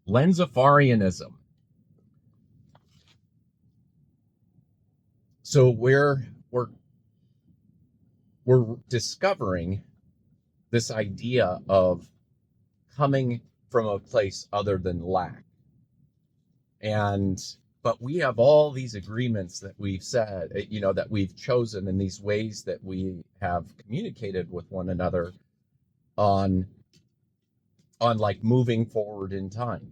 Lensafarianism. So we're discovering this idea of coming from a place other than lack. But we have all these agreements that we've said, that we've chosen, in these ways that we have communicated with one another on like moving forward in time,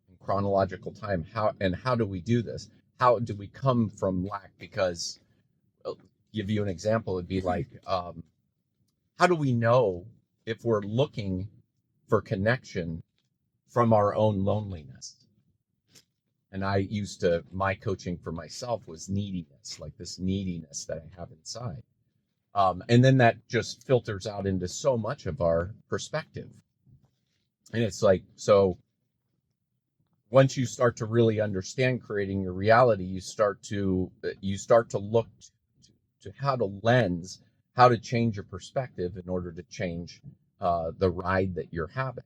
in chronological time. How do we do this? How do we come from lack? Because I'll give you an example. It'd be like, how do we know if we're looking for connection from our own loneliness? And my coaching for myself was neediness, like this neediness that I have inside. And then that just filters out into so much of our perspective. And it's like, so once you start to really understand creating your reality, you start to look to how to lens, how to change your perspective in order to change the ride that you're having.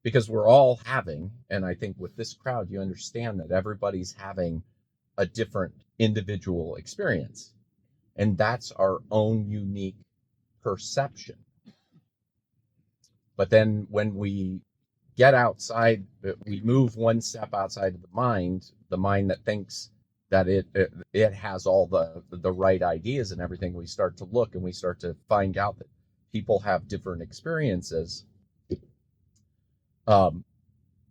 Because we're all having, and I think with this crowd, you understand that everybody's having a different individual experience. And that's our own unique perception. But then when we get outside, we move one step outside of the mind that thinks that it has all the right ideas and everything, we start to look and we start to find out that people have different experiences.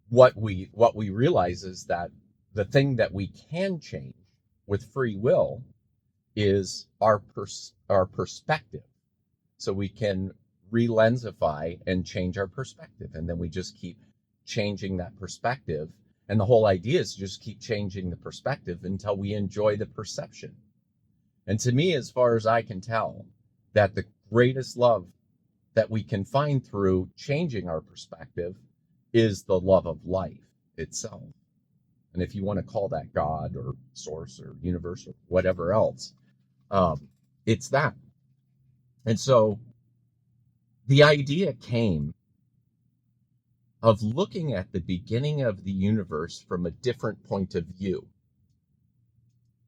What we realize is that the thing that we can change with free will is our perspective. So we can re-lensify and change our perspective, and then we just keep changing that perspective. And the whole idea is to just keep changing the perspective until we enjoy the perception. And to me, as far as I can tell, that the greatest love that we can find through changing our perspective is the love of life itself. And if you want to call that God or source or universe or whatever else, it's that. And so the idea came of looking at the beginning of the universe from a different point of view.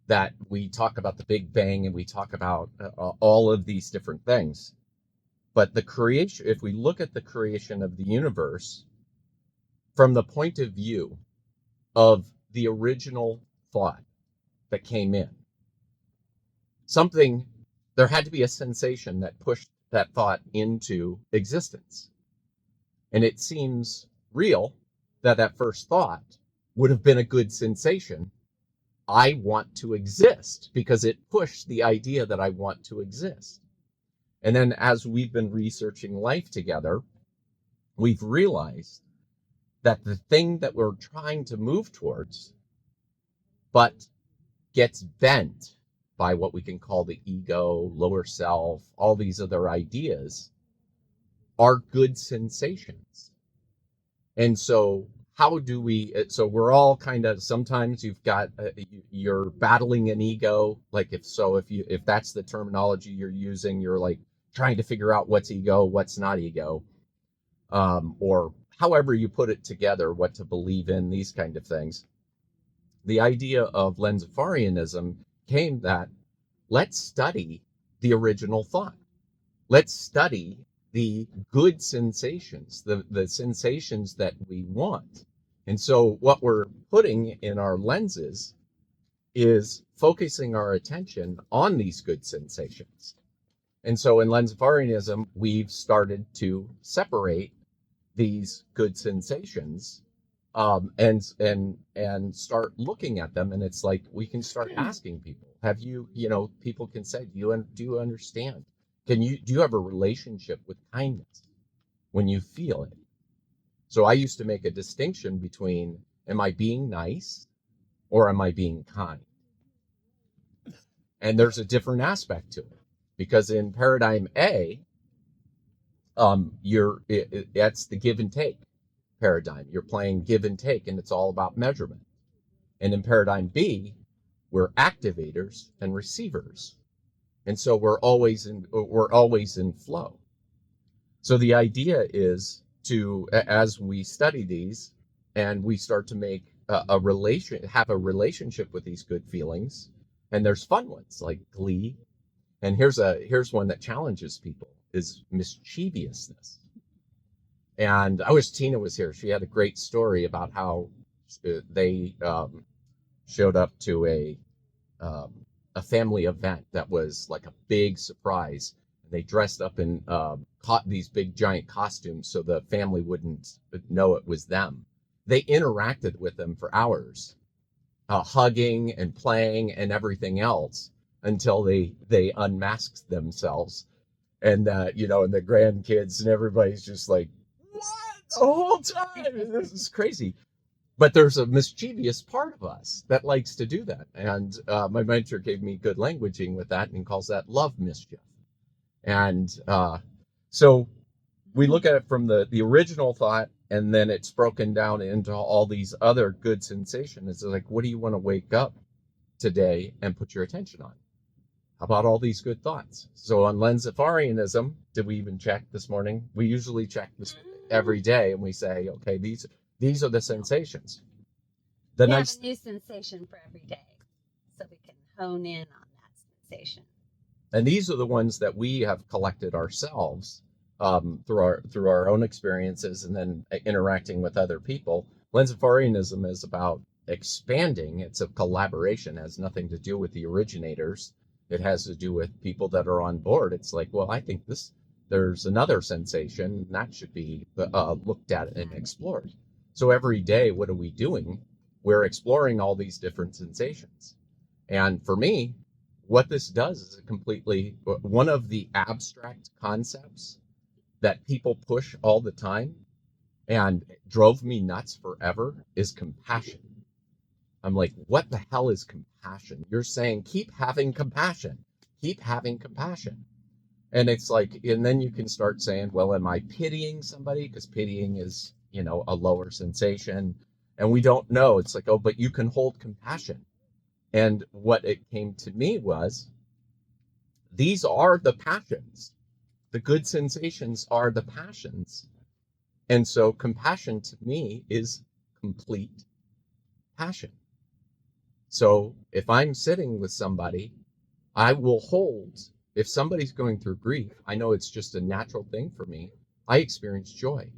That we talk about the Big Bang and we talk about all of these different things. But the creation, if we look at the creation of the universe from the point of view of the original thought that came in, there had to be a sensation that pushed that thought into existence. And it seems real that first thought would have been a good sensation. I want to exist, because it pushed the idea that I want to exist. And then as we've been researching life together, we've realized that the thing that we're trying to move towards, but gets bent by what we can call the ego, lower self, all these other ideas, are good sensations. And so so we're all kind of, sometimes you've got, you're battling an ego. Like if that's the terminology you're using, you're like trying to figure out what's ego, what's not ego, or however you put it together, what to believe in, these kind of things. The idea of Lensafarianism came that let's study the original thought. Let's study the good sensations, the sensations that we want. And so what we're putting in our lenses is focusing our attention on these good sensations. And so in Lensafarianism, we've started to separate these good sensations and start looking at them. And it's like we can start asking people, people can say, do you understand? Do you have a relationship with kindness when you feel it? So I used to make a distinction between, am I being nice or am I being kind? And there's a different aspect to it, because in paradigm A, that's the give and take paradigm. You're playing give and take, and it's all about measurement. And in paradigm B, we're activators and receivers. And so we're always in flow. So the idea is to, as we study these and we start to make have a relationship with these good feelings. And there's fun ones like glee. And here's one that challenges people is mischievousness. And I wish Tina was here. She had a great story about how they showed up to a family event that was like a big surprise. They dressed up in caught these big giant costumes so the family wouldn't know it was them. They interacted with them for hours, hugging and playing and everything else until they unmasked themselves. And and the grandkids and everybody's just like, what, the whole time? This is crazy. But there's a mischievous part of us that likes to do that. And my mentor gave me good languaging with that and calls that love mischief. And so we look at it from the original thought, and then it's broken down into all these other good sensations. It's like, what do you want to wake up today and put your attention on? How about all these good thoughts? So on Lensafarianism, did we even check this morning? We usually check this every day, and we say, okay, these are the sensations. We have a new sensation for every day, so we can hone in on that sensation. And these are the ones that we have collected ourselves through our own experiences and then interacting with other people. Lensafarianism is about expanding. It's a collaboration. It has nothing to do with the originators. It has to do with people that are on board. It's like, well, I think there's another sensation that should be looked at and explored. So every day, what are we doing? We're exploring all these different sensations. And for me, what this does is one of the abstract concepts that people push all the time and drove me nuts forever is compassion. I'm like, what the hell is compassion? You're saying keep having compassion. Keep having compassion. And it's like, and then you can start saying, well, am I pitying somebody? Because pitying is, a lower sensation. And we don't know. It's like, oh, but you can hold compassion. And what it came to me was, these are the passions. The good sensations are the passions. And so compassion to me is complete passion. So if I'm sitting with somebody, I will hold. If somebody's going through grief, I know it's just a natural thing for me. I experience joy.